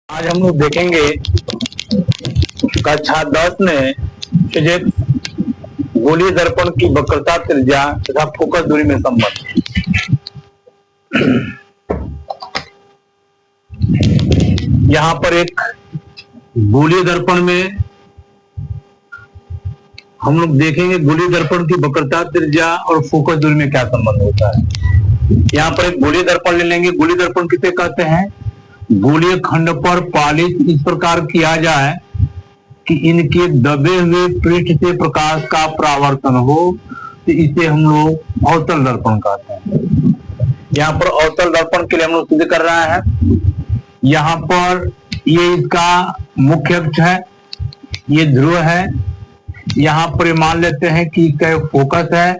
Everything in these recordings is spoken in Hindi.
आज हम लोग देखेंगे कक्षा 10 में फिजिक्स गोलीय दर्पण की वक्रता, त्रिज्या तथा फोकस दूरी में संबंध। यहाँ पर एक गोलीय दर्पण में हम लोग देखेंगे गोलीय दर्पण की वक्रता, त्रिज्या और फोकस दूरी में क्या संबंध होता है। यहाँ पर एक गोलीय दर्पण ले लेंगे। गोलीय दर्पण किसे कहते हैं? गोलीय खंड पर पालिश इस प्रकार किया जाए कि इनके दबे हुए पृष्ठ से प्रकाश का परावर्तन हो, तो इसे हम लोग अवतल दर्पण कहते हैं। यहाँ पर अवतल दर्पण के लिए हम लोग सिद्ध कर रहा है। यहाँ पर ये इसका मुख्य अक्ष है, ये ध्रुव है। यहाँ पर मान लेते हैं कि फोकस है,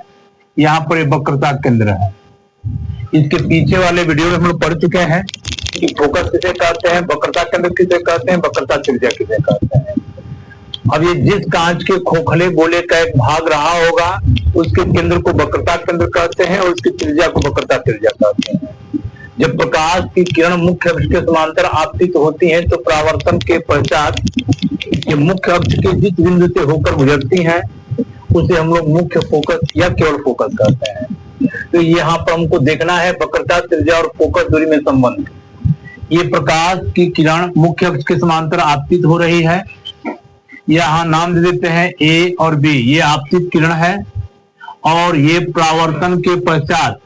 यहाँ पर वक्रता केंद्र है। इसके पीछे वाले वीडियो में हम लोग पढ़ चुके हैं कि फोकस किसे कहते हैं, वक्रता केंद्र किसे कहते हैं, वक्रता त्रिज्या किसे कहते हैं। अब ये जिस कांच के खोखले गोले का एक भाग रहा होगा उसके केंद्र को वक्रता केंद्र कहते हैं और उसकी त्रिज्या को वक्रता त्रिज्या कहते हैं। जब प्रकाश की किरण मुख्य अक्ष के समांतर आपतित होती हैं तो परावर्तन के पश्चात ये मुख्य अक्ष के जिस बिंदु से होकर गुजरती हैं उसे हम लोग मुख्य फोकस या केवल फोकस कहते हैं। तो यहाँ पर हमको देखना है वक्रता, त्रिज्या और फोकस दूरी में संबंध। ये प्रकाश की किरण मुख्य अक्ष के समांतर आपतित हो रही है। यहाँ नाम दे देते हैं ए और बी। ये आपतित किरण है और ये परावर्तन के पश्चात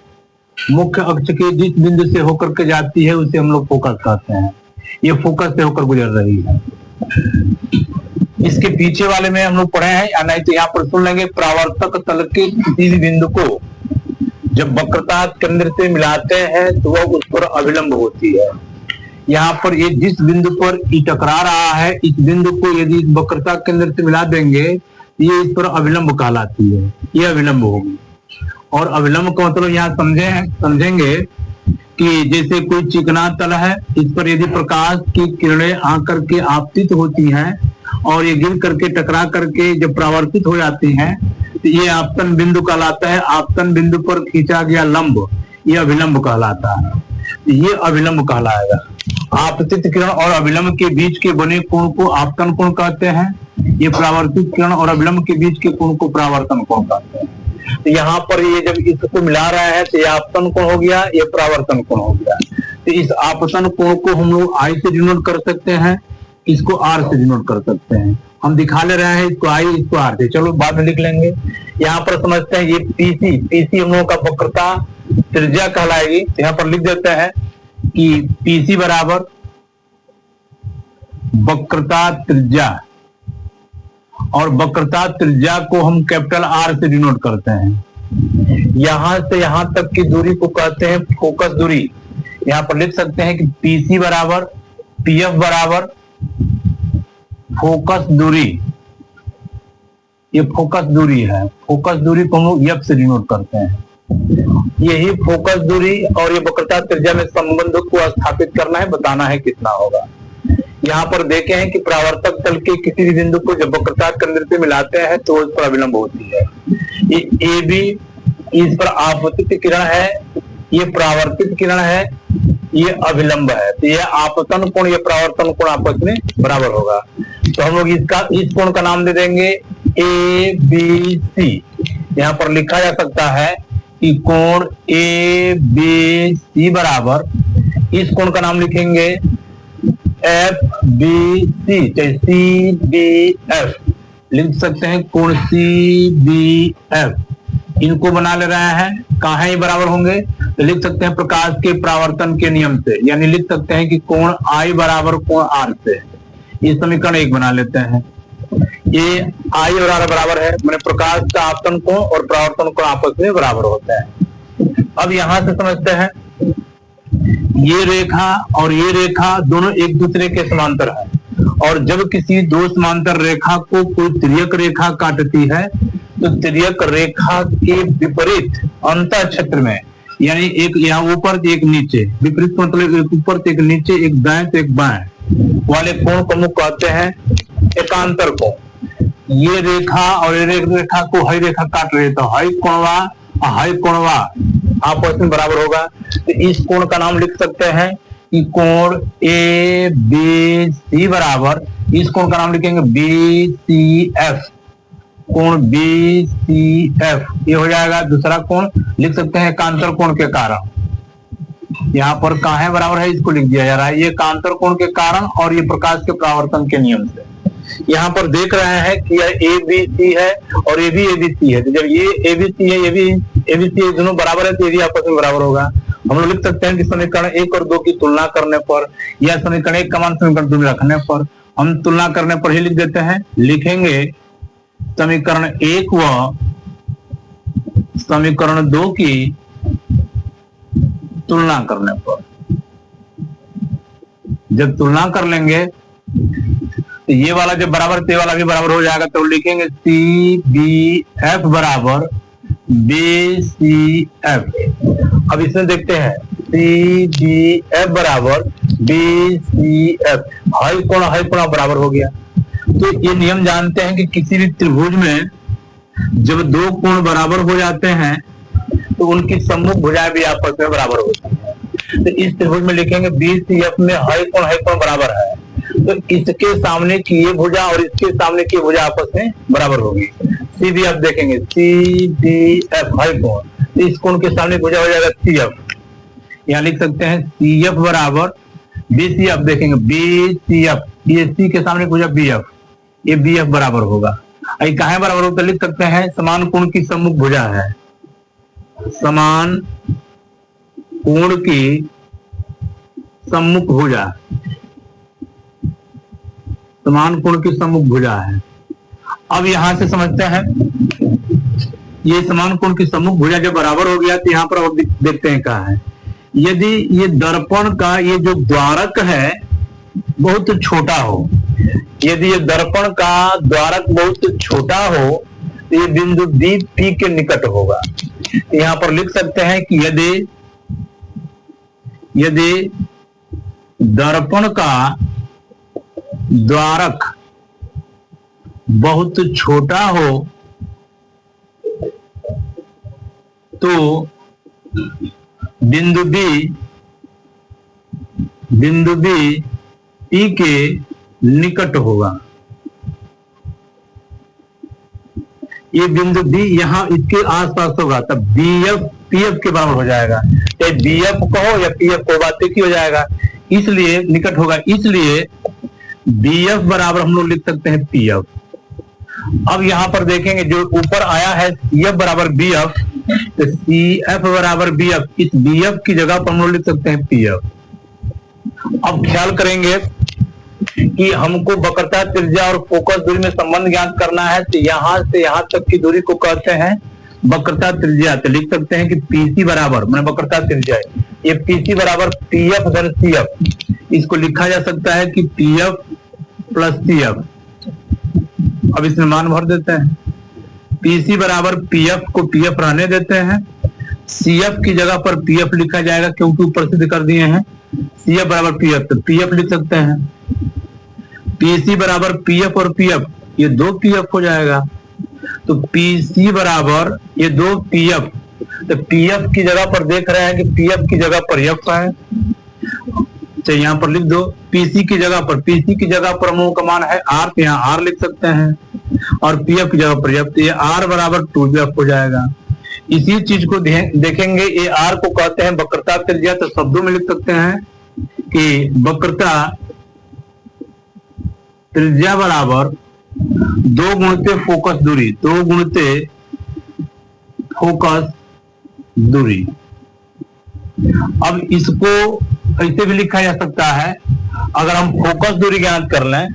मुख्य अक्ष के जिस बिंदु से होकर के जाती है उसे हम लोग फोकस कहते हैं। ये फोकस से होकर गुजर रही है। इसके पीछे वाले में हम लोग पढ़े हैं, या नहीं तो यहाँ पर सुन लेंगे। परावर्तक तल के किसी भी बिंदु को जब वक्रता केंद्र से मिलाते हैं तो वह उस पर अभिलंब होती है। यहाँ पर ये जिस बिंदु पर ये टकरा रहा है, इस बिंदु को यदि वक्रता केंद्र से मिला देंगे ये इस पर अभिलंब कहलाती है। ये अभिलंब होगी। और अभिलंब का मतलब यहाँ समझेंगे कि जैसे कोई चिकना तल है, इस पर यदि प्रकाश की किरणें आकर के आपतित होती हैं और ये गिर करके टकरा करके जब परावर्तित हो जाती हैं तो ये आपतन बिंदु कहलाता है। आपतन बिंदु पर खींचा गया लंब ये अभिलंब कहलाता है। ये अभिलंब कहलाएगा। आपतित किरण और अभिलंब के बीच के बने कोण को आपतन कोण कहते हैं। ये परावर्तित किरण और अभिलंब के बीच के कोण को परावर्तन कोण कहते हैं। तो यहाँ पर ये जब इसको मिला रहा है तो ये आपतन कोण हो गया, ये परावर्तन कोण हो गया। तो इस आपतन कोण को हम लोग आई से डिनोट कर सकते हैं, इसको आर से डिनोट कर सकते हैं। हम दिखा ले रहे हैं इसको आई, इसको आर से। चलो बाद में लिख लेंगे। यहाँ पर समझते हैं ये पीसी हम लोगों का वक्रता त्रिज्या कहलाएगी। यहाँ पर लिख देते हैं कि पीसी बराबर वक्रता त्रिज्या, और वक्रता त्रिज्या को हम कैपिटल आर से डिनोट करते हैं। यहां से यहां तक की दूरी को कहते हैं फोकस दूरी। यहां पर लिख सकते हैं कि पीसी बराबर पीएफ बराबर फोकस दूरी। ये फोकस दूरी है। फोकस दूरी को हम लोग एफ से डिनोट करते हैं। यही फोकस दूरी और ये वक्रता त्रिज्या में संबंध को स्थापित करना है, बताना है कितना होगा। यहाँ पर देखे हैं कि परावर्तक तल के किसी भी बिंदु को जब वक्रता केंद्र से मिलाते हैं तो उस पर अभिलंब होती है। ये ए बी, इस पर आपतित किरण है, ये परावर्तित किरण है, ये अभिलंब है। तो ये आपतन कोण, ये परावर्तन कोण आपस में बराबर होगा। तो हम लोग इस कोण का नाम दे देंगे ए बी सी। यहाँ पर लिखा जा सकता है कि कोण ए बी सी बराबर, इस कोण का नाम लिखेंगे एफ बी सी, चाहे सी बी एफ लिख सकते हैं। कोण सी बी एफ इनको बना ले रहे हैं। कहाँ ये बराबर होंगे तो लिख सकते हैं प्रकाश के परावर्तन के नियम से, यानी लिख सकते हैं कि कोण आई बराबर कोण आर से। ये समीकरण 1 बना लेते हैं। ये आई और आर बराबर है, मैंने प्रकाश का आपतन कोण और परावर्तन कोण आपस में बराबर होता है। अब यहां से समझते हैं ये रेखा और ये रेखा दोनों एक दूसरे के समांतर है, और जब किसी दो समांतर रेखा को कोई तिर्यक रेखा काटती है तो तिर्यक रेखा के विपरीत अंतर क्षेत्र में, यानी एक यहाँ ऊपर एक नीचे, विपरीत मतलब एक ऊपर से एक नीचे, एक दाएं से एक बाएं वाले कोण को हम कहते हैं एकांतर कोण। ये रेखा और ये रेखा को हई रेखा काट रहे तो हई कोणवा आपस में बराबर होगा। तो इस कोण का नाम लिख सकते हैं कि कोण ए बी सी बराबर, इस कोण का नाम लिखेंगे बी सी एफ, कोण बी सी एफ ये हो जाएगा। दूसरा कोण लिख सकते हैं एकांतर कोण के कारण, यहाँ पर कहाँ है बराबर है, इसको लिख दिया जा रहा है, ये एकांतर कोण के कारण और ये प्रकाश के परावर्तन के नियम से। यहाँ पर देख रहे हैं कि यह ए बी सी है और ये भी ए बी सी है, तो जब ये ए बी सी है ये भी ए बी सी दोनों बराबर है तो ये भी आपस में बराबर होगा। हम लोग लिख सकते हैं कि समीकरण 1 और 2 की तुलना करने पर या समीकरण 1 का मान समीकरण 2 में रखने पर, हम तुलना करने पर ही लिख देते हैं, लिखेंगे समीकरण 1 व समीकरण 2 की तुलना करने पर। जब तुलना कर लेंगे तो ये वाला जब बराबर तो ये वाला भी बराबर हो जाएगा, तो लिखेंगे सी बी एफ बराबर बी सी एफ। अब इसमें देखते हैं सी बी एफ बराबर बी सी एफ, हाई कोण बराबर हो गया। तो ये नियम जानते हैं कि किसी भी त्रिभुज में जब दो कोण बराबर हो जाते हैं तो उनकी सम्मुख भुजाएं भी आपस में बराबर होती है। तो इस त्रिभुज में लिखेंगे बी सी एफ में हाई कोण बराबर है, तो इसके सामने की ये भुजा और इसके सामने की भुजा आपस में बराबर होगी। सी बी एफ देखेंगे सी बी एफ हाई कोण, तो इस कोण के सामने भुजा हो जाएगा सी एफ, यहाँ लिख सकते हैं सी एफ बराबर बी सी एफ, देखेंगे बी सी एफ, ये सी के सामने भुजा बी एफ, ये बी एफ बराबर होगा। ये कहाँ बराबर होगा, तो लिख सकते हैं समान कोण की सम्मुख भुजा है, समान कोण की सम्मुख भुजा, समान कोण की सम्मुख भुजा है। अब यहां से समझते हैं ये समान कोण की सम्मुख भुजा जब बराबर हो गया तो यहाँ पर अब देखते हैं क्या है, यदि ये दर्पण का ये जो द्वारक है बहुत छोटा हो, यदि ये दर्पण का द्वारक बहुत छोटा हो तो ये बिंदु डी पी के निकट होगा। यहाँ पर लिख सकते हैं कि यदि दर्पण का द्वारक बहुत छोटा हो तो बिंदु बी पी के निकट होगा। ये बिंदु बी यहाँ इसके आसपास होगा, तब बी एफ पी एफ के बराबर हो जाएगा, चाहे बी एफ कहो या पी एफ को बात एक ही हो जाएगा, इसलिए निकट होगा, इसलिए बी एफ बराबर हम लोग लिख सकते हैं पी एफ। अब यहाँ पर देखेंगे जो ऊपर आया है सी एफ बराबर बी एफ, तो सी एफ बराबर बी एफ, इस बी एफ की जगह पर हम लोग लिख सकते हैं पी एफ। अब ख्याल करेंगे कि हमको वक्रता त्रिज्या और फोकस दूरी में संबंध ज्ञात करना है, तो यहां से यहां तक की दूरी को कहते हैं वक्रता त्रिज्या। तो लिख सकते हैं कि पीसी बराबर मैंने वक्रता त्रिज्या, ये पीसी बराबर पी एफ धन सी एफ, इसको लिखा जा सकता है कि P F plus C F. अब इसमें मान भर देते हैं, पीसी बराबर पी एफ को पी एफ रहने देते हैं, सी एफ की जगह पर पी एफ लिखा जाएगा क्योंकि ऊपर सिद्ध कर दिए हैं सी एफ बराबर पी एफ, तो पी एफ लिख सकते हैं। पीसी बराबर पी एफ और पी एफ, ये दो पी एफ हो जाएगा, तो पीसी बराबर ये दो पी एफ, तो पी एफ की जगह पर देख रहे हैं कि पी एफ की जगह पर एफ है, तो यहाँ पर लिख दो पीसी की जगह पर हम लोगों का मान है आर, तो यहाँ आर लिख सकते हैं, और पी एफ की जगह पर एफ, तो ये आर बराबर 2f हो जाएगा। इसी चीज को देखेंगे, ये आर को कहते हैं वक्रता त्रिज्या, तो शब्दों में लिख सकते हैं कि वक्रता त्रिज्या बराबर 2 गुणित फोकस दूरी, 2 गुणित फोकस दूरी। अब इसको ऐसे भी लिखा जा सकता है, अगर हम फोकस दूरी ज्ञात कर लें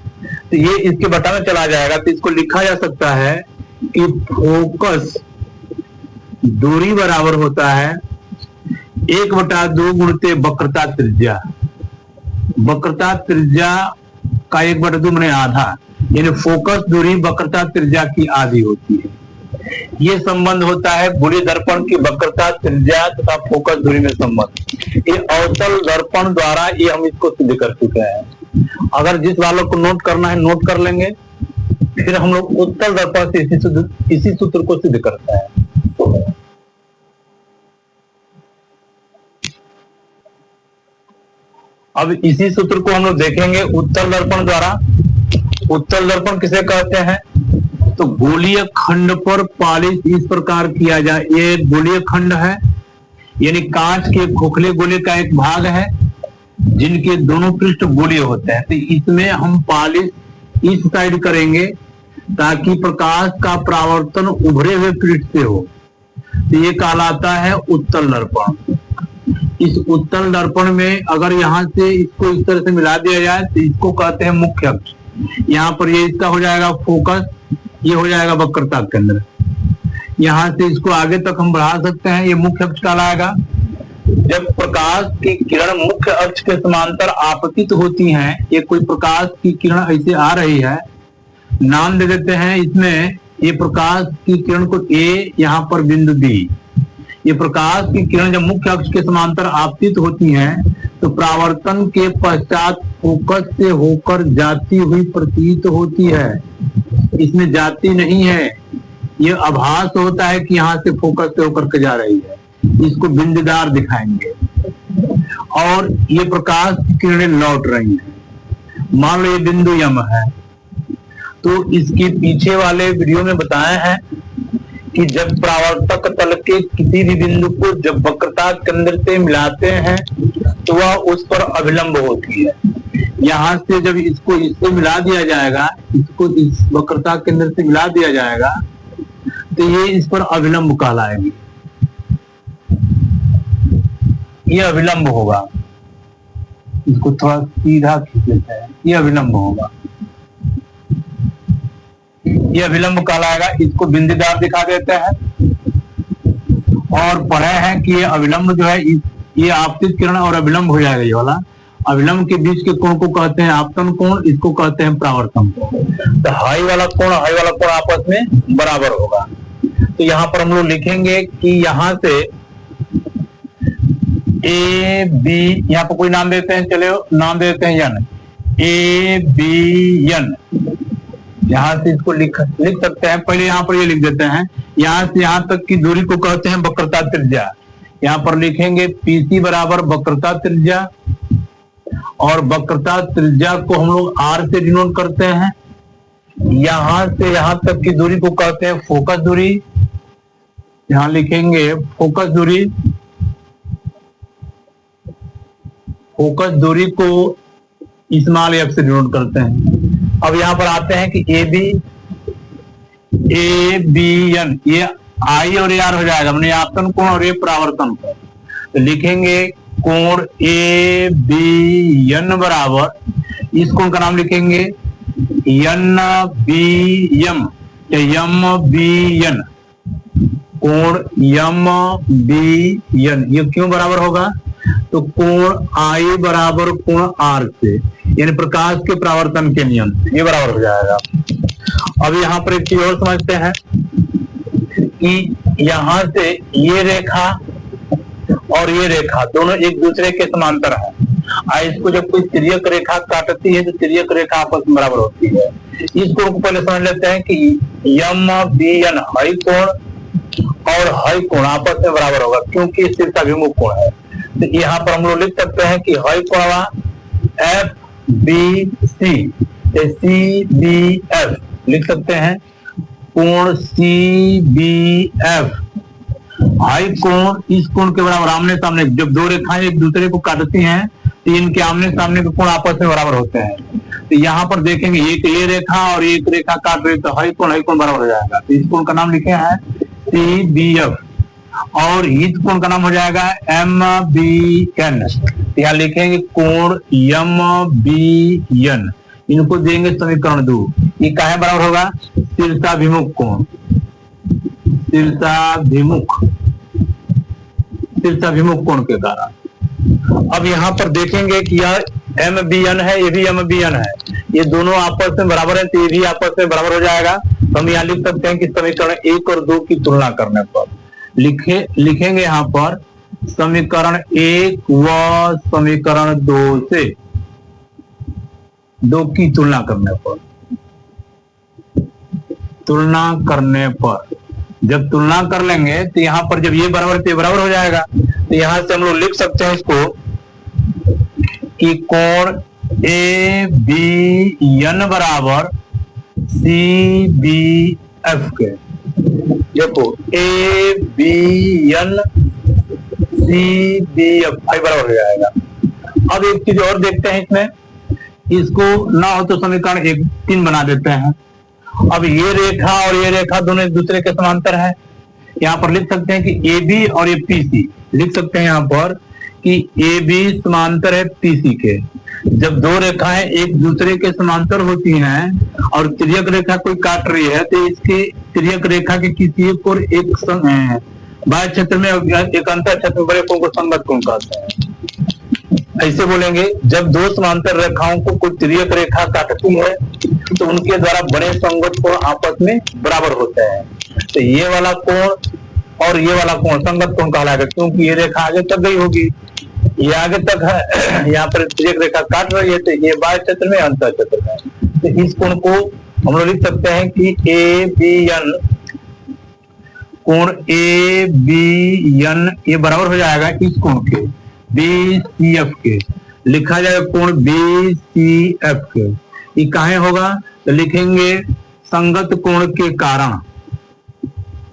तो ये इसके बटा में चला जाएगा, तो इसको लिखा जा सकता है कि फोकस दूरी बराबर होता है 1/2 गुणित वक्रता त्रिज्या। वक्रता त्रिज्या का 1/2 मैंने आधा, यानी फोकस दूरी वक्रता त्रिज्या की आधी होती है। ये संबंध होता है गोलीय दर्पण की वक्रता त्रिज्या तथा फोकस दूरी में संबंध। ये अवतल दर्पण द्वारा ये हम इसको सिद्ध कर चुके हैं। अगर जिस वालों को नोट करना है नोट कर लेंगे, फिर हम लोग उत्तल दर्पण से इसी सूत्र को सिद्ध करते हैं। अब इसी सूत्र को हम लोग देखेंगे उत्तल दर्पण द्वारा। उत्तल दर्पण किसे कहते हैं? तो गोलीय खंड पर पॉलिश इस प्रकार किया जाए। ये गोलीय खंड है, यानी कांच के खोखले गोले का एक भाग है जिनके दोनों पृष्ठ गोलीय होते हैं। तो इसमें हम पॉलिश इस साइड करेंगे ताकि प्रकाश का परावर्तन उभरे हुए पृष्ठ से हो। तो ये कहलाता है उत्तल दर्पण। इस उत्तल दर्पण में अगर यहाँ से इसको इस तरह से मिला दिया जाए तो इसको कहते हैं मुख्य अक्ष। यहाँ पर ये इसका हो जाएगा फोकस, ये हो जाएगा वक्रता केंद्र। यहाँ से इसको आगे तक हम बढ़ा सकते हैं, ये मुख्य अक्ष कहलाएगा। जब प्रकाश की किरण मुख्य अक्ष के समांतर आपतित होती हैं, ये कोई प्रकाश की किरण ऐसे आ रही है, नाम दे देते हैं इसमें, ये प्रकाश की किरण को ए, यहाँ पर बिंदु बी। ये प्रकाश की किरण जब मुख्य अक्ष के समांतर आपतित होती हैं तो परावर्तन के पश्चात फोकस से होकर जाती हुई प्रतीत होती है। इसमें जाती नहीं है, ये आभास होता है कि यहाँ से फोकस से होकर के जा रही है। इसको बिंदीदार दिखाएंगे। और ये प्रकाश की किरणें लौट रही हैं। मान लो ये बिंदु यम है, तो इसके पीछे वाले वीडियो में बताया है कि जब परावर्तक तल के किसी भी बिंदु को जब वक्रता केंद्र से मिलाते हैं तो वह उस पर अभिलंब होती है। यहाँ से जब इसको इससे मिला दिया जाएगा, इसको इस वक्रता केंद्र से मिला दिया जाएगा तो ये इस पर अभिलंब कहलाएगी। ये अभिलंब होगा। इसको थोड़ा सीधा खींच लेते हैं, ये अभिलंब होगा। ये अभिलंब कहलाएगा। इसको बिंदीदार दिखा देते हैं। और पढ़े हैं कि ये अभिलंब जो है, ये आपतित किरण और अभिलंब हो जाएगा। ये वाला अभिलंब के बीच के कोण को कहते हैं आपतन कोण, इसको कहते हैं परावर्तन कोण। तो हाई वाला कोण आपस में बराबर होगा। तो यहाँ पर हम लोग लिखेंगे कि यहाँ से ए बी, यहाँ पर कोई नाम देते हैं, चलो नाम देते हैं यन, ए बी यन। यहाँ से इसको लिख सकते हैं। पहले यहाँ पर ये लिख देते हैं, यहाँ से यहाँ तक की दूरी को कहते हैं वक्रता त्रिज्या। यहाँ पर लिखेंगे पीसी बराबर वक्रता त्रिज्या, और वक्रता त्रिज्या को हम लोग आर से डिनोट करते हैं। यहाँ से यहाँ तक की दूरी को कहते हैं फोकस दूरी। यहाँ लिखेंगे फोकस दूरी। फोकस दूरी को स्मॉल एफ से डिनोट करते हैं। अब यहाँ पर आते हैं कि ए बी एन, ये आई और ए आर हो जाएगा, मैंने आपतन कोण और ये परावर्तन कोण। तो लिखेंगे कोण ए बी एन बराबर, इस कोण का नाम लिखेंगे N B M, M B N, कोण यम बी एन। ये क्यों बराबर होगा? तो कोण आई बराबर कोण आर से, यानी प्रकाश के परावर्तन के नियम से ये बराबर हो जाएगा। अब यहाँ पर एक चीज और समझते हैं कि यहाँ से ये रेखा और ये रेखा दोनों एक दूसरे के समांतर है। इसको जब कोई तिर्यक रेखा काटती है तो तिर्यक रेखा आपस में बराबर होती है। इस कोण को पहले समझ लेते हैं कि यम बी एन हाई कोण और हाई कोण आपस में बराबर होगा, क्योंकि शीर्षाभिमुख कोण है। तो यहाँ पर हम लोग लिख सकते हैं कि हाई कोण F B C, C B F लिख सकते हैं। कोण सी बी एफ हाई कोण इस कोण के बराबर आमने सामने, जब दो रेखाएं एक दूसरे को काटती हैं तो इनके आमने सामने के कोण आपस में बराबर होते हैं। तो यहाँ पर देखेंगे एक ये रेखा और एक रेखा काट रही, तो हाई कोण बराबर हो जाएगा। तो इस कोण का नाम लिखे हैं सी बी एफ, और हित कोण का नाम हो जाएगा एम बी एन। यहाँ लिखेंगे कोण यम बी एन, इनको देंगे समीकरण 2। ये काहे बराबर होगा? शीर्षाभिमुख कोण, शीर्षाभिमुख कोण के कारण। अब यहाँ पर देखेंगे कि यह एम बी एन है, ये भी एम बी एन है, ये दोनों आपस में बराबर है, तो ये भी आपस में बराबर हो जाएगा। तो हम यहाँ लिख सकते हैं कि समीकरण 1 और 2 की तुलना करने पर लिखेंगे यहाँ पर समीकरण 1 व समीकरण 2 से 2 की तुलना करने पर जब तुलना कर लेंगे तो यहाँ पर जब ये बराबर तो ये बराबर हो जाएगा। तो यहाँ से हम लोग लिख सकते हैं इसको कि कोण ए बी एन बराबर सी बी एफ के। देखो A B N C B F भाई बराबर हो जाएगा। अब एक चीज और देखते हैं इसमें, इसको ना हो तो समीकरण 1-3 बना देते हैं। अब ये रेखा और ये रेखा दोनों एक दूसरे के समांतर है। यहाँ पर लिख सकते हैं कि ए बी और ये पी सी, लिख सकते हैं यहाँ पर कि ए बी समांतर है पी सी के। जब दो रेखाएं एक दूसरे के समांतर होती हैं और तिर्यक रेखा कोई काट रही है तो इसके तिर्यक रेखा के किसी एक और एक बाह्य क्षेत्र में एक अंतर क्षेत्र में बड़े कोण को संगत कोण कहते हैं। ऐसे बोलेंगे, जब दो समांतर रेखाओं को कोई तिर्यक रेखा काटती है तो उनके द्वारा बड़े संगत कोण आपस में बराबर होते हैं। तो ये वाला कोण और ये वाला कोण संगत कोण कहलाएगा, क्योंकि ये रेखा आगे तक गई होगी, ये आगे तक है, यहाँ पर तिर्यक रेखा काट रही है तो ये बाह्य क्षेत्र में अंतर क्षेत्र में। तो इस कोण को हम लोग लिख सकते हैं कि ए बी एन, कोण ए बी एन ये बराबर हो जाएगा इस कोण के बी सी एफ के। लिखा जाएगा कोण बी सी एफ के। ये काहे होगा तो लिखेंगे संगत कोण के कारण,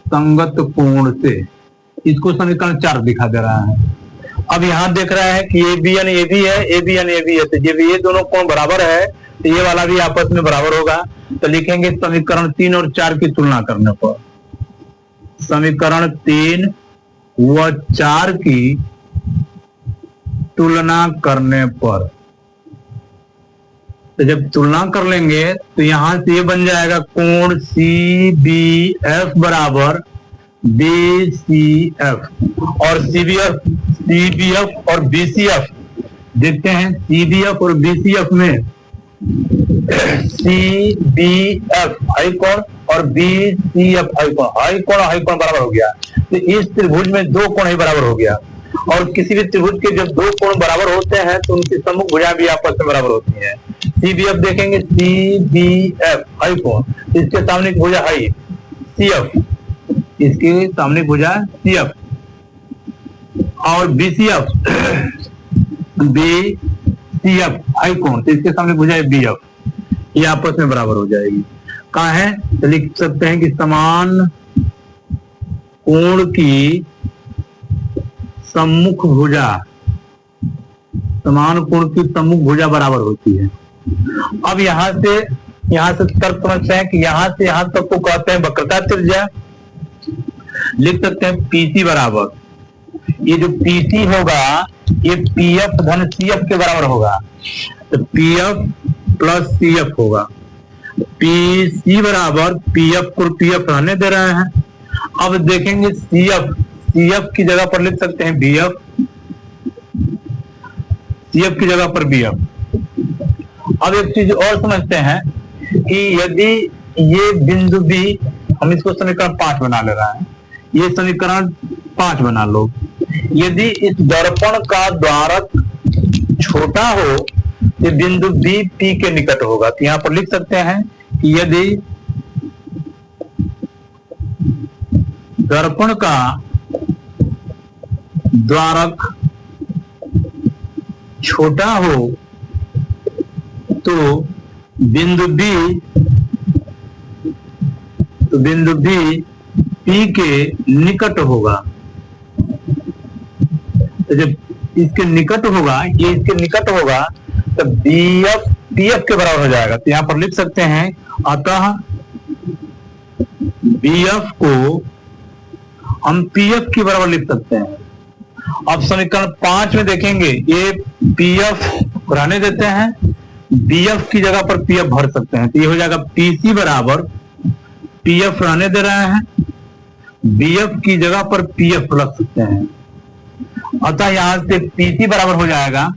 संगत कोण से। इसको समीकरण 4 दिखा दे रहा है। अब यहाँ देख रहा है कि A B N A B है, A B N A B है, तो ये दोनों कोण बराबर है तो ये वाला भी आपस में बराबर होगा। तो लिखेंगे समीकरण 3 और 4 की तुलना करने पर, समीकरण 3 व 4 की तुलना करने पर, तो जब तुलना कर लेंगे तो यहां से ये बन जाएगा कोण सी बी एफ बराबर बी सी एफ, और सी बी एफ और बी सी एफ देखते हैं। सी बी एफ और बी सी एफ में सी बी एफ हाई कोण और बी सी एफ हाई कोण बराबर हो गया। तो इस त्रिभुज में दो कोण ही बराबर हो गया, और किसी भी त्रिभुज के जब दो कोण बराबर होते हैं तो उनकी सम्मुख भुजा भी आपस में बराबर होती है। सी बी एफ देखेंगे, सी बी एफ हाई कोण, इसके सामने की भुजा हाई सी एफ, इसके सामने भुजा सी एफ, और बी सी एफ हाई कोण, तो इसके सामने भुजा बी एफ, ये आपस में बराबर हो जाएगी। कहाँ है तो लिख सकते हैं कि समान कोण की सम्मुख भुजा, समान कोण की सम्मुख भुजा बराबर होती है। अब यहां से तर्क समझते हैं कि यहां से यहां तक को कहते हैं वक्रता त्रिज्या। लिख सकते हैं पीसी बराबर, ये जो पीसी होगा ये पीएफ धन सीएफ के बराबर होगा, तो पीएफ प्लस सीएफ होगा। पीसी बराबर पीएफ को पीएफ रहने दे रहे हैं। अब देखेंगे सीएफ की जगह पर लिख सकते हैं बीएफ, सीएफ की जगह पर बीएफ। अब एक चीज और समझते हैं कि यदि ये बिंदु बी, हम इसको समीकरण 5 बना ले रहा है, ये समीकरण 5 बना लो। यदि इस दर्पण का द्वारक छोटा हो तो बिंदु बी पी के निकट होगा, तो यहां पर लिख सकते हैं कि यदि दर्पण का द्वारक छोटा हो तो बिंदु बी पी के निकट होगा। तो जब इसके निकट होगा, ये इसके निकट होगा, तो बीएफ पीएफ के बराबर हो जाएगा। तो यहां पर लिख सकते हैं अतः बीएफ को हम पीएफ के बराबर लिख सकते हैं। अब समीकरण 5 में देखेंगे, ये पीएफ रहने देते हैं, बीएफ की जगह पर पीएफ भर सकते हैं, तो ये हो जाएगा पीसी बराबर पीएफ रहने दे रहे हैं, बीएफ की जगह पर पीएफ रख सकते हैं। अतः यहां से पीसी बराबर हो जाएगा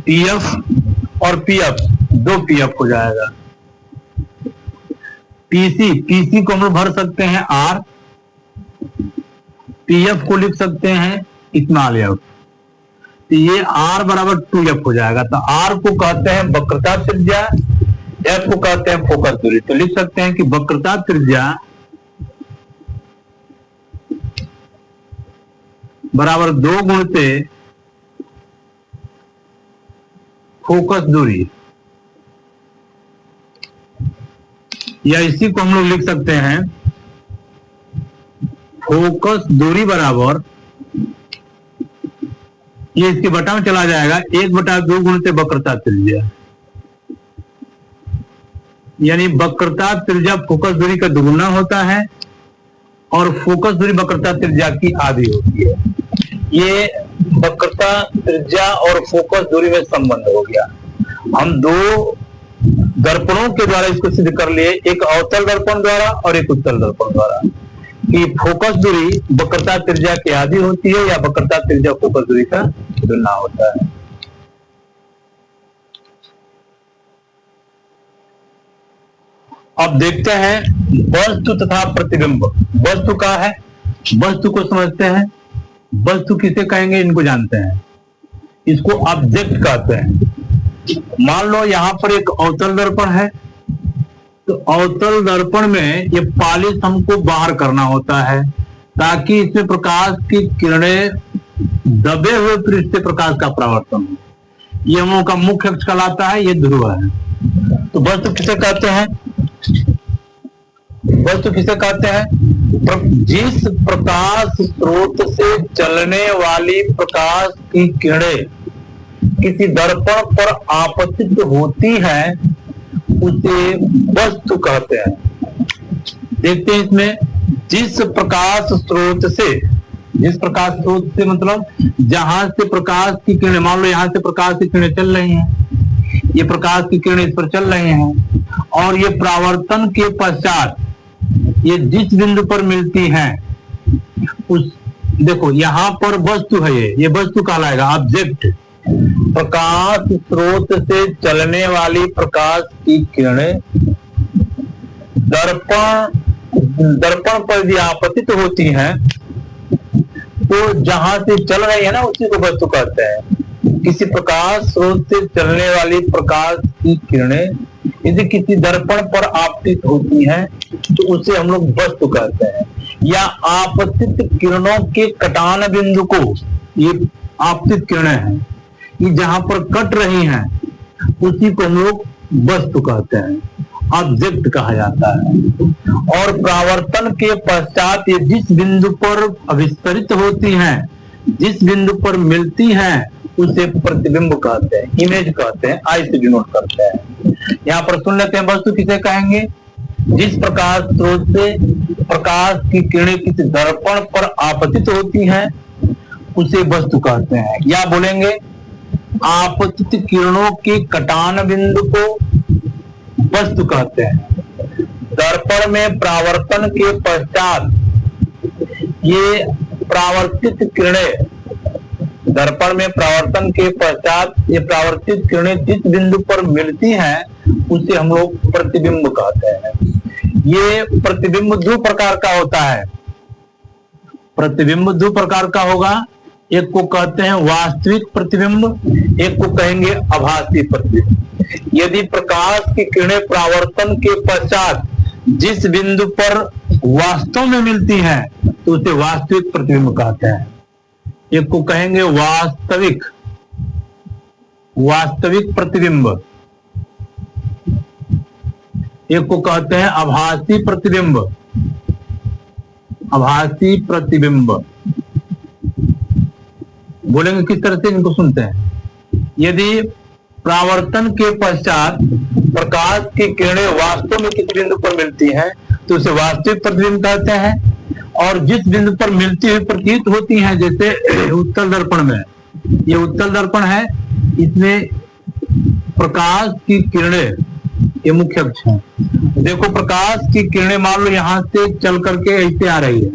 पीएफ और पीएफ, दो पीएफ हो जाएगा। पीसी को हम लोग भर सकते हैं आर, पीएफ को लिख सकते हैं स्मॉल एफ, तो ये आर बराबर 2एफ हो जाएगा। तो आर को कहते हैं वक्रता त्रिज्या, एफ को कहते हैं फोकस दूरी। तो लिख सकते हैं कि वक्रता त्रिज्या बराबर 2 गुणित फोकस दूरी, या इसी को हम लोग लिख सकते हैं फोकस दूरी बराबर, ये इसके बटा में चला जाएगा 1/2 गुणित वक्रता त्रिज्या, यानी वक्रता त्रिज्या फोकस दूरी का दुगुना होता है और फोकस दूरी वक्रता त्रिज्या की आधी होती है। ये वक्रता त्रिज्या और फोकस दूरी में संबंध हो गया। हम दो दर्पणों के द्वारा इसको सिद्ध कर लिए, एक अवतल दर्पण द्वारा और एक उत्तल दर्पण द्वारा, कि फोकस दूरी वक्रता त्रिज्या की आधी होती है या वक्रता त्रिज्या फोकस दूरी का दुगुना होता है। अब देखते हैं वस्तु तथा प्रतिबिंब। वस्तु का है, वस्तु को समझते हैं। वस्तु किसे कहेंगे इनको जानते हैं, इसको ऑब्जेक्ट कहते हैं। मान लो यहां पर एक अवतल दर्पण है, तो अवतल दर्पण में ये पॉलिश हमको बाहर करना होता है ताकि इसमें प्रकाश की किरणें दबे हुए पृष्ठ से प्रकाश का परावर्तन हो। ये हम लोग का मुख्य अक्ष कहलाता है, ये ध्रुव है। तो वस्तु किसे कहते हैं? वस्तु किसे कहते हैं? जिस प्रकाश स्रोत से चलने वाली प्रकाश की किरणें किसी दर्पण पर आपतित होती है उसे वस्तु कहते हैं। देखते हैं इसमें, जिस प्रकाश स्रोत से मतलब जहां से प्रकाश की किरणें, मान लो यहां से प्रकाश की किरणें चल रही हैं, ये प्रकाश की किरणें इस पर चल रही हैं और ये परावर्तन के पश्चात ये जिस बिंदु पर मिलती हैं उस, देखो यहां पर वस्तु है, ये वस्तु कहलाएगा ऑब्जेक्ट। प्रकाश स्रोत से चलने वाली प्रकाश की किरणें दर्पण पर यदि आपतित होती हैं तो जहां से चल रही है ना उसी को वस्तु कहते हैं। किसी प्रकाश स्रोत से चलने वाली प्रकाश की किरणें यदि किसी दर्पण पर आपतित होती हैं तो उसे हम लोग वस्तु कहते हैं। या आपतित किरणों के कटान बिंदु को, ये आपतित किरणें हैं, ये जहां पर कट रही हैं उसी को हम लोग वस्तु कहते हैं, ऑब्जेक्ट कहा जाता है। और परावर्तन के पश्चात ये जिस बिंदु पर अभिसरित होती हैं, जिस बिंदु पर मिलती हैं उसे प्रतिबिंब कहते हैं, इमेज कहते हैं, आई से डिनोट करते हैं। यहाँ पर सुन लेते हैं, वस्तु किसे कहेंगे? जिस प्रकाश स्रोत से प्रकाश की किरणें किसी दर्पण पर आपतित होती हैं उसे वस्तु कहते हैं। या बोलेंगे आपतित किरणों के कटान बिंदु को वस्तु कहते हैं। दर्पण में परावर्तन के पश्चात ये परावर्तित किरणें, दर्पण में परावर्तन के पश्चात ये परावर्तित किरणें जिस बिंदु पर मिलती हैं उसे हम लोग प्रतिबिंब कहते हैं। ये प्रतिबिंब दो प्रकार का होता है। प्रतिबिंब दो प्रकार का होगा, एक को कहते हैं वास्तविक प्रतिबिंब, एक को कहेंगे आभासी प्रतिबिंब। यदि प्रकाश की किरणें परावर्तन के पश्चात जिस बिंदु पर वास्तव में मिलती हैं तो उसे वास्तविक प्रतिबिंब कहते हैं। एक को कहेंगे वास्तविक प्रतिबिंब, एक को कहते हैं आभासी प्रतिबिंब। आभासी प्रतिबिंब बोलेंगे किस तरह से, इनको सुनते हैं। यदि परावर्तन के पश्चात प्रकाश की किरणें वास्तव में किसी बिंदु पर मिलती हैं तो उसे वास्तविक प्रतिबिंब कहते हैं। और जिस बिंदु पर मिलती हुई प्रतीत होती हैं, जैसे उत्तल दर्पण में, ये उत्तल दर्पण है, इसमें प्रकाश की किरणें, ये मुख्य अक्ष है। देखो प्रकाश की किरणें मान लो यहां से चल करके ऐसे आ रही है,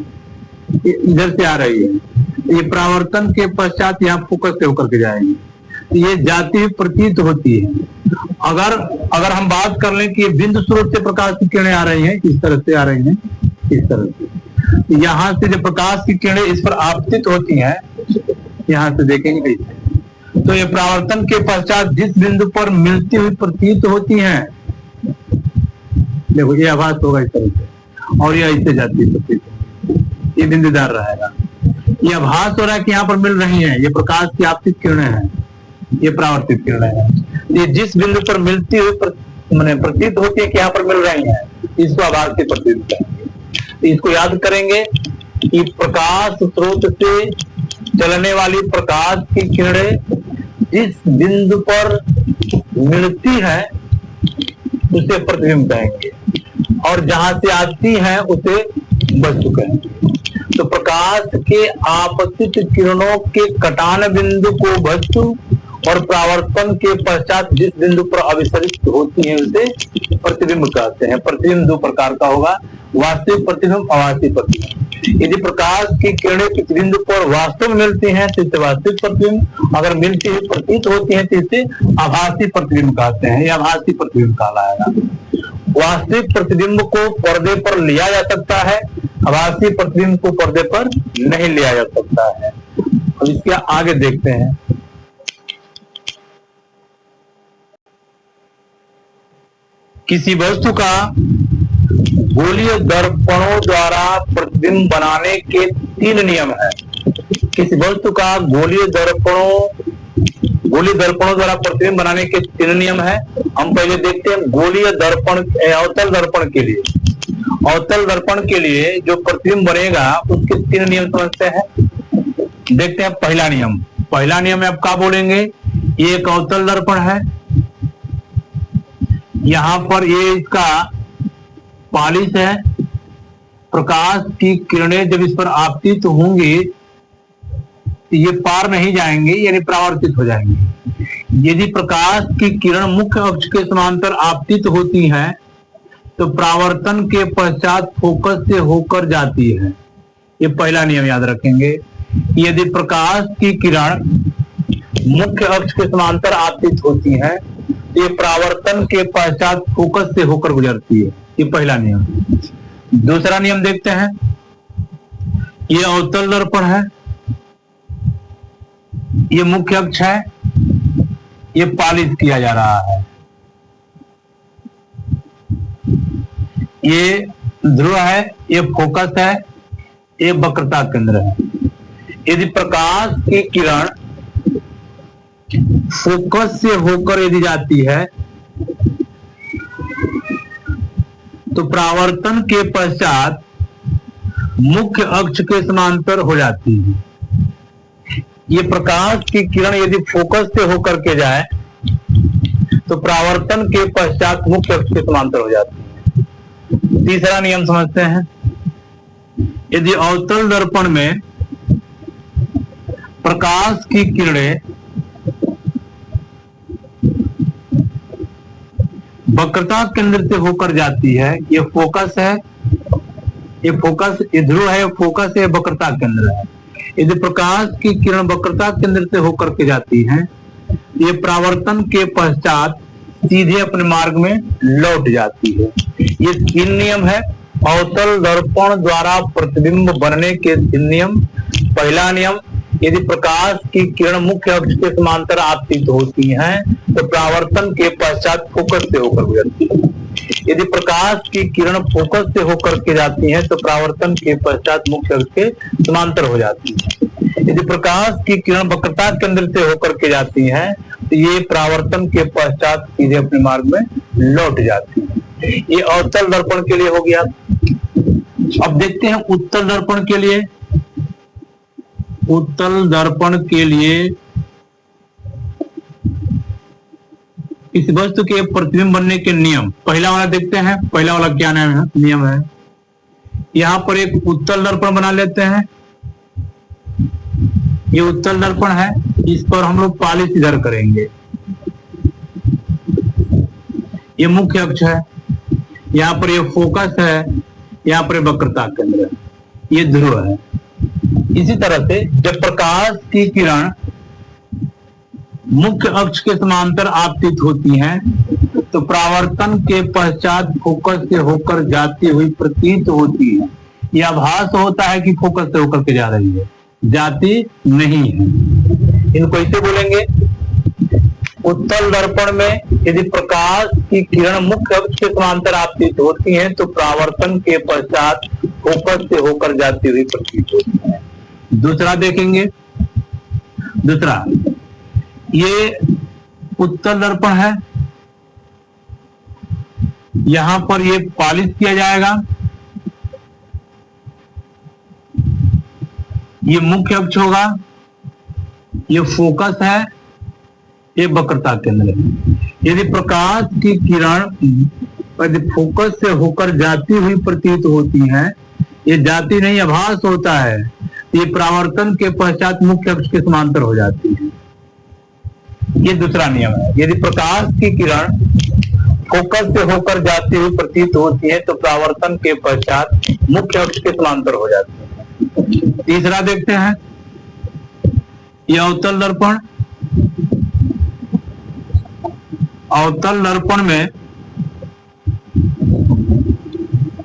इधर से आ रही है, ये परावर्तन के पश्चात यहाँ फोकस से होकर के जाएंगे, ये जाती हुई प्रतीत होती है। अगर हम बात कर लें कि ये बिंदु स्रोत से प्रकाश की किरणें आ रही हैं, इस तरह से आ रही हैं, इस तरह से, यहां से जब प्रकाश की किरणें इस पर आपतित होती हैं, यहां से देखेंगे कैसे, तो ये परावर्तन के पश्चात जिस बिंदु पर मिलती हुई प्रतीत होती हैं, देखो ये आभास होगा इस तरह से, और ये ऐसे जाती है प्रतीत, ये बिंदुदार रहेगा। ये आभास हो रहा है कि यहाँ पर मिल रही है, ये प्रकाश की आपतित किरणें हैं, ये परावर्तित किरणें हैं। ये जिस बिंदु पर मिलती हुई प्रतीत होती है कि यहाँ पर मिल रही हैं, इसको आभासी प्रतिबिंब कहेंगे। इसको याद करेंगे कि प्रकाश स्रोत से चलने वाली प्रकाश की किरणें जिस बिंदु पर मिलती है उसे प्रतिबिंब कहेंगे, और जहां से आती है उसे वस्तु कहेंगे। तो प्रकाश के आपतित किरणों के कटान बिंदु को वस्तु और परावर्तन के पश्चात जिस बिंदु पर अभिसरित होती है उसे प्रतिबिंब कहते हैं। प्रतिबिंब दो प्रकार का होगा, वास्तविक प्रतिबिंब, आभासी प्रतिबिंब। यदि प्रकाश की किरणें किसी बिंदु पर वास्तव में मिलती हैं तो इसे वास्तविक प्रतिबिंब, अगर मिलती हुई प्रतीत होती है तो इसे आभासी प्रतिबिंब कहते हैं। यह आभासी प्रतिबिंब कहलाएगा। वास्तविक प्रतिबिंब को पर्दे पर लिया जा सकता है, आभासी प्रतिबिंब को पर्दे पर नहीं लिया जा सकता है। अब इसके आगे देखते हैं। किसी वस्तु का गोलीय दर्पणों द्वारा प्रतिबिंब बनाने के 3 नियम हैं। किसी वस्तु का गोलीय दर्पणों द्वारा प्रतिबिंब बनाने के 3 नियम हैं। हम पहले देखते हैं गोलीय दर्पण, अवतल दर्पण के लिए। अवतल दर्पण के लिए जो प्रतिबिंब बनेगा उसके 3 नियम समझते हैं। देखते हैं पहला नियम। पहला नियम में आप क्या बोलेंगे? ये एक अवतल दर्पण है, यहां पर ये इसका पॉलिश है। प्रकाश की किरणें जब इस पर आपतित होंगी तो ये पार नहीं जाएंगे, यानी परावर्तित हो जाएंगे। यदि प्रकाश की किरण मुख्य अक्ष के समांतर आपतित होती हैं तो परावर्तन के पश्चात फोकस से होकर जाती है। ये पहला नियम याद रखेंगे। यदि प्रकाश की किरण मुख्य अक्ष के समांतर आपतित होती है तो ये परावर्तन के पश्चात फोकस से होकर गुजरती है। ये पहला नियम। दूसरा नियम देखते हैं। ये अवतल दर्पण है, ये मुख्य अक्ष है, ये पॉलिश किया जा रहा है। ये ध्रुव है, ये फोकस है, ये वक्रता केंद्र है। यदि प्रकाश की किरण फोकस से होकर यदि जाती है तो परावर्तन के पश्चात मुख्य अक्ष के समांतर हो जाती है। ये प्रकाश की किरण यदि फोकस से होकर के जाए तो परावर्तन के पश्चात मुख्य अक्ष के समांतर हो जाती है। तीसरा नियम समझते हैं। यदि अवतल दर्पण में प्रकाश की किरणें वक्रता केंद्र से होकर जाती है, ये फोकस है, ये फोकस, ये ध्रुव है, फोकस है, वक्रता केंद्र है। यदि प्रकाश की किरण वक्रता केंद्र से होकर के जाती है, ये परावर्तन के पश्चात सीधे अपने मार्ग में लौट जाती है। ये 3 नियम है अवतल दर्पण द्वारा प्रतिबिंब बनने के 3 नियम। पहला नियम, यदि प्रकाश की किरण मुख्य अक्ष के समांतर आपतित होती हैं तो परावर्तन के पश्चात फोकस से होकर गुजरती है। यदि प्रकाश की किरण फोकस से होकर के जाती है तो परावर्तन के पश्चात मुख्य अक्ष के समांतर हो जाती है। यदि प्रकाश की किरण वक्रता केंद्र से होकर के जाती है तो ये परावर्तन के पश्चात सीधे अपने मार्ग में लौट जाती है। ये अवतल दर्पण के लिए हो गया। अब देखते हैं उत्तल दर्पण के लिए। उत्तल दर्पण के लिए इस वस्तु के प्रतिबिंब बनने के नियम, पहला वाला देखते हैं। पहला वाला क्या नाम है? नियम है। यहां पर एक उत्तल दर्पण बना लेते हैं। ये उत्तल दर्पण है, इस पर हम लोग पॉलिश इधर करेंगे। ये मुख्य अक्ष है, यहाँ पर ये फोकस है, यहाँ पर वक्रता केंद्र है, ये ध्रुव है। इसी तरह से जब प्रकाश की किरण मुख्य अक्ष के समांतर आपतित होती हैं तो परावर्तन के पश्चात फोकस से होकर जाती हुई प्रतीत होती है। यह आभास होता है कि फोकस से होकर के जा रही है, जाती नहीं है। इनको ऐसे बोलेंगे। उत्तल दर्पण में यदि प्रकाश की किरण मुख्य अक्ष के समांतर आपतित होती हैं तो परावर्तन के पश्चात फोकस से होकर जाती हुई प्रतीत होती है। दूसरा देखेंगे। दूसरा, ये उत्तल दर्पण है, यहां पर ये पॉलिश किया जाएगा। ये मुख्य अक्ष होगा, ये फोकस है, ये वक्रता केंद्र है। यदि प्रकाश की किरण यदि फोकस से होकर जाती हुई प्रतीत होती है, ये जाती नहीं आभास होता है, ये परावर्तन के पश्चात मुख्य अक्ष के समांतर हो जाती है। ये दूसरा नियम है। यदि प्रकाश की किरण फोकस से होकर जाती हुई प्रतीत होती है तो परावर्तन के पश्चात मुख्य अक्ष के समांतर हो जाती है। तीसरा देखते हैं, यह अवतल दर्पण। अवतल दर्पण में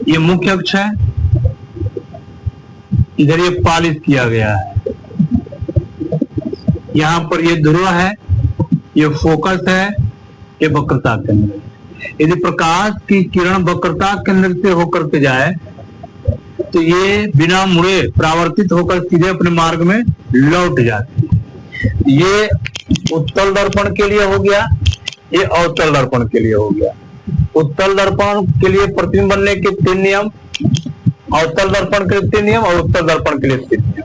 ये मुख्य अक्ष है, इधर ये पॉलिश किया गया है, यहां पर ये ध्रुव है, ये फोकस है, ये वक्रता केंद्र है। यदि प्रकाश की किरण वक्रता केंद्र से होकर के जाए तो ये बिना मुड़े परावर्तित होकर सीधे अपने मार्ग में लौट जाती है। ये उत्तल दर्पण के लिए हो गया, ये अवतल दर्पण के लिए हो गया। उत्तल दर्पण के लिए प्रतिबिंब बनने के 3 नियम, अवतल दर्पण के लिए 3 नियम और उत्तल दर्पण के लिए 3 नियम।